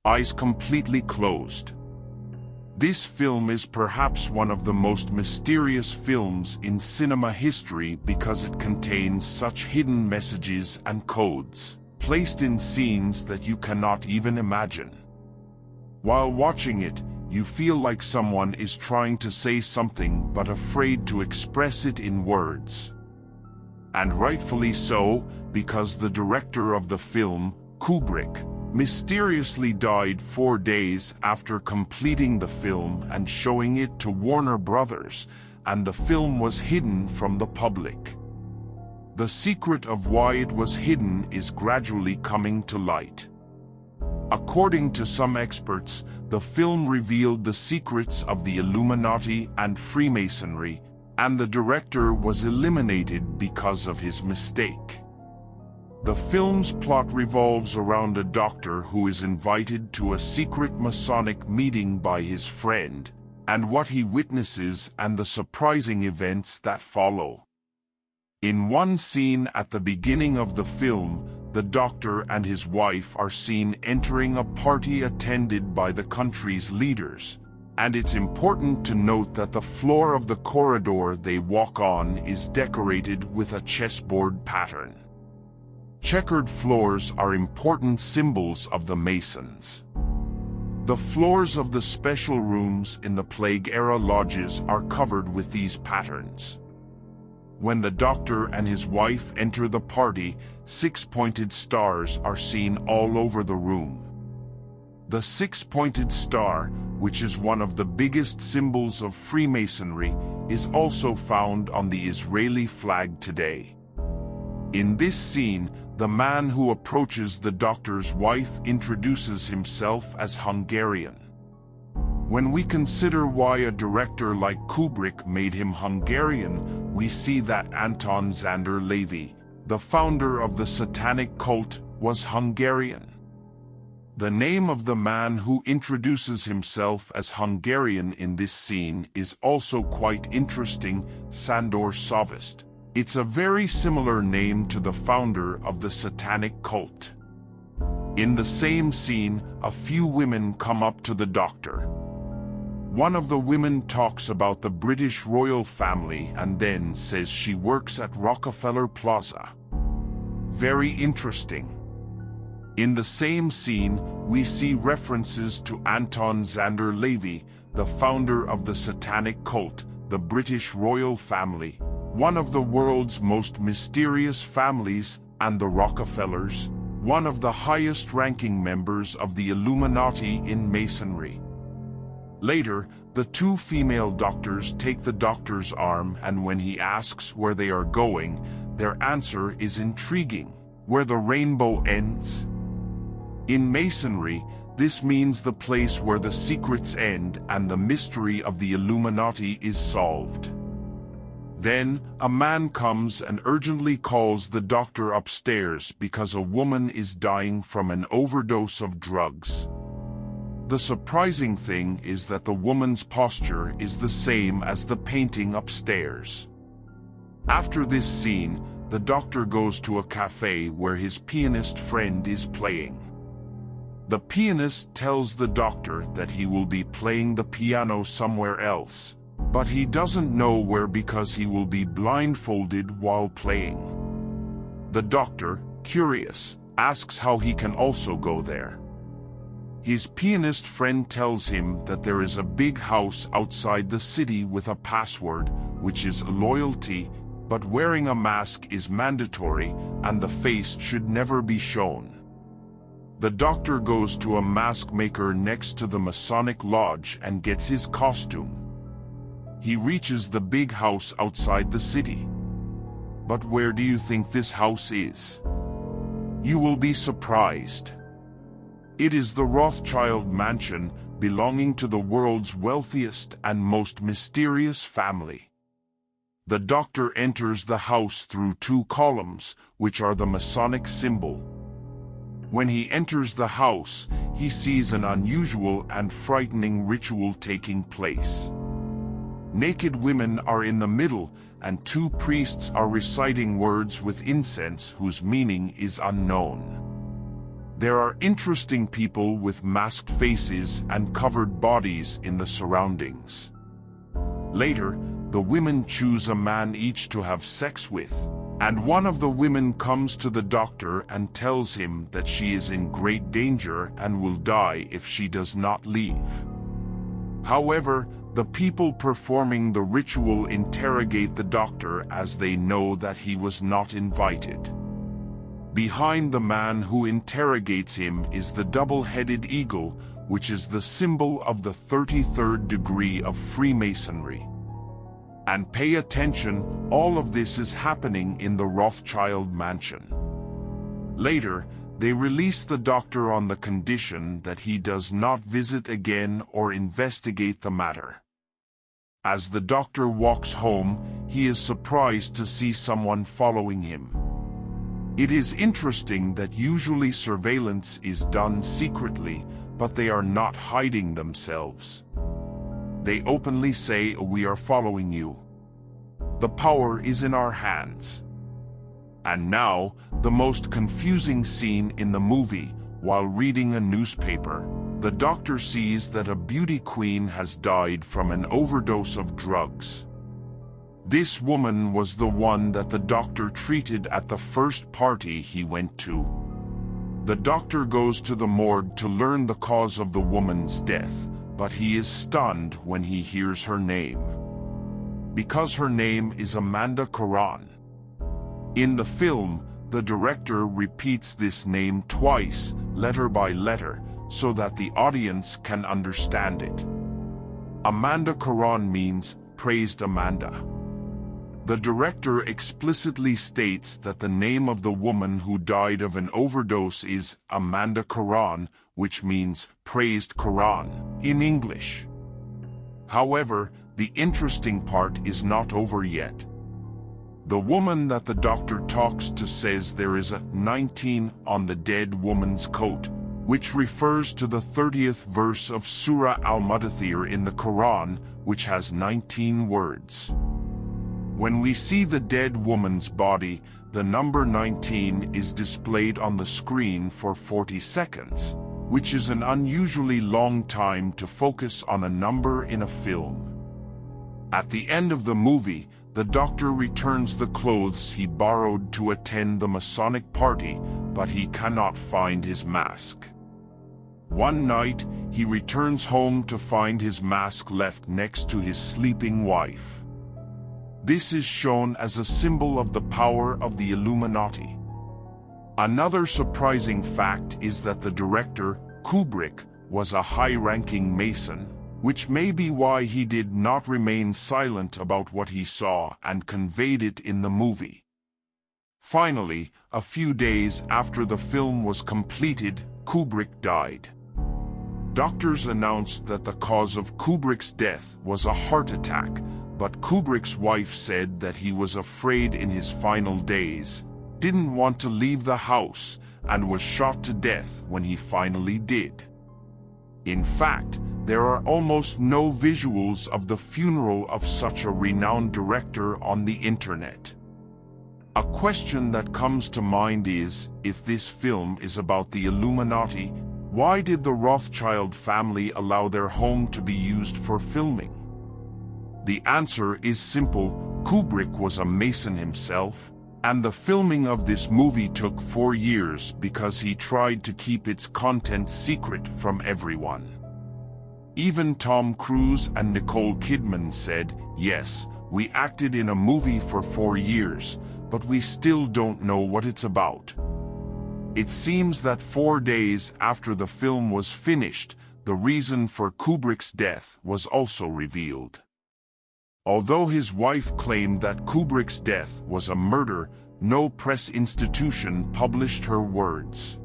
eyes completely closed. This film is perhaps one of the most mysterious films in cinema history because it contains such hidden messages and codes, placed in scenes that you cannot even imagine. While watching it, you feel like someone is trying to say something but afraid to express it in words. And rightfully so, because the director of the film, Kübrik, mysteriously died 4 days after completing the film and showing it to Warner Brothers, and the film was hidden from the public. The secret of why it was hidden is gradually coming to light. According to some experts, the film revealed the secrets of the Illuminati and Freemasonry, and the director was eliminated because of his mistake. The film's plot revolves around a doctor who is invited to a secret Masonic meeting by his friend, and what he witnesses and the surprising events that follow. In one scene at the beginning of the film, the doctor and his wife are seen entering a party attended by the country's leaders, and it's important to note that the floor of the corridor they walk on is decorated with a chessboard pattern. Checkered floors are important symbols of the Masons. The floors of the special rooms in the Plague-era lodges are covered with these patterns. When the doctor and his wife enter the party, 6-pointed stars are seen all over the room. The 6-pointed star, which is one of the biggest symbols of Freemasonry, is also found on the Israeli flag today. In this scene, the man who approaches the doctor's wife introduces himself as Hungarian. When we consider why a director like Kübrik made him Hungarian, we see that Anton Szandor Lévy, the founder of the satanic cult, was Hungarian. The name of the man who introduces himself as Hungarian in this scene is also quite interesting, Sándor Szavast. It's a very similar name to the founder of the satanic cult. In the same scene, a few women come up to the doctor. One of the women talks about the British royal family and then says she works at Rockefeller Plaza. Very interesting. In the same scene, we see references to Anton Szandor Lévy, the founder of the satanic cult, the British royal family, one of the world's most mysterious families, and the Rockefellers, one of the highest-ranking members of the Illuminati in Masonry. Later, the two female doctors take the doctor's arm, and when he asks where they are going, their answer is intriguing: where the rainbow ends. In Masonry, this means the place where the secrets end and the mystery of the Illuminati is solved. Then, a man comes and urgently calls the doctor upstairs because a woman is dying from an overdose of drugs. The surprising thing is that the woman's posture is the same as the painting upstairs. After this scene, the doctor goes to a cafe where his pianist friend is playing. The pianist tells the doctor that he will be playing the piano somewhere else, but he doesn't know where because he will be blindfolded while playing. The doctor, curious, asks how he can also go there. His pianist friend tells him that there is a big house outside the city with a password, which is loyalty, but wearing a mask is mandatory and the face should never be shown. The doctor goes to a mask maker next to the Masonic lodge and gets his costume. He reaches the big house outside the city. But where do you think this house is? You will be surprised. It is the Rothschild mansion, belonging to the world's wealthiest and most mysterious family. The doctor enters the house through 2 columns, which are the Masonic symbol. When he enters the house, he sees an unusual and frightening ritual taking place. Naked women are in the middle, and 2 priests are reciting words with incense whose meaning is unknown. There are interesting people with masked faces and covered bodies in the surroundings. Later, the women choose a man each to have sex with, and one of the women comes to the doctor and tells him that she is in great danger and will die if she does not leave. However, the people performing the ritual interrogate the doctor as they know that he was not invited. Behind the man who interrogates him is the double-headed eagle, which is the symbol of the 33rd degree of Freemasonry. And pay attention, all of this is happening in the Rothschild mansion. Later, they release the doctor on the condition that he does not visit again or investigate the matter. As the doctor walks home, he is surprised to see someone following him. It is interesting that usually surveillance is done secretly, but they are not hiding themselves. They openly say, "We are following you. The power is in our hands." And now, the most confusing scene in the movie. While reading a newspaper, the doctor sees that a beauty queen has died from an overdose of drugs. This woman was the one that the doctor treated at the first party he went to. The doctor goes to the morgue to learn the cause of the woman's death, but he is stunned when he hears her name. Because her name is Amanda Coran. In the film, the director repeats this name twice, letter by letter, so that the audience can understand it. Amanda Coran means, praised Amanda. The director explicitly states that the name of the woman who died of an overdose is Amanda Coran, which means praised Quran in English. However, the interesting part is not over yet. The woman that the doctor talks to says there is a 19 on the dead woman's coat, which refers to the 30th verse of Surah Al-Mudaththir in the Quran, which has 19 words. When we see the dead woman's body, the number 19 is displayed on the screen for 40 seconds, which is an unusually long time to focus on a number in a film. At the end of the movie, the doctor returns the clothes he borrowed to attend the Masonic party, but he cannot find his mask. One night, he returns home to find his mask left next to his sleeping wife. This is shown as a symbol of the power of the Illuminati. Another surprising fact is that the director, Kübrik, was a high-ranking Mason, which may be why he did not remain silent about what he saw and conveyed it in the movie. Finally, a few days after the film was completed, Kübrik died. Doctors announced that the cause of Kübrik's death was a heart attack, but Kübrik's wife said that he was afraid in his final days, didn't want to leave the house, and was shot to death when he finally did. In fact, there are almost no visuals of the funeral of such a renowned director on the internet. A question that comes to mind is, if this film is about the Illuminati, why did the Rothschild family allow their home to be used for filming? The answer is simple. Kübrik was a Mason himself, and the filming of this movie took 4 years because he tried to keep its content secret from everyone. Even Tom Cruise and Nicole Kidman said, "Yes, we acted in a movie for 4 years, but we still don't know what it's about." It seems that 4 days after the film was finished, the reason for Kübrik's death was also revealed. Although his wife claimed that Kübrik's death was a murder, no press institution published her words.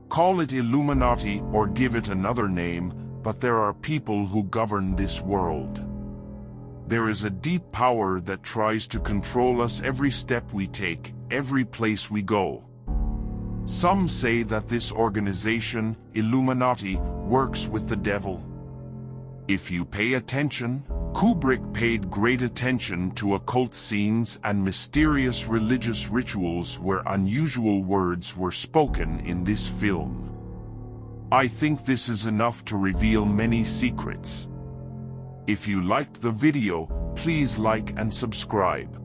Call it Illuminati or give it another name, but there are people who govern this world. There is a deep power that tries to control us every step we take, every place we go. Some say that this organization, Illuminati, works with the devil. If you pay attention, Kübrik paid great attention to occult scenes and mysterious religious rituals where unusual words were spoken in this film. I think this is enough to reveal many secrets. If you liked the video, please like and subscribe.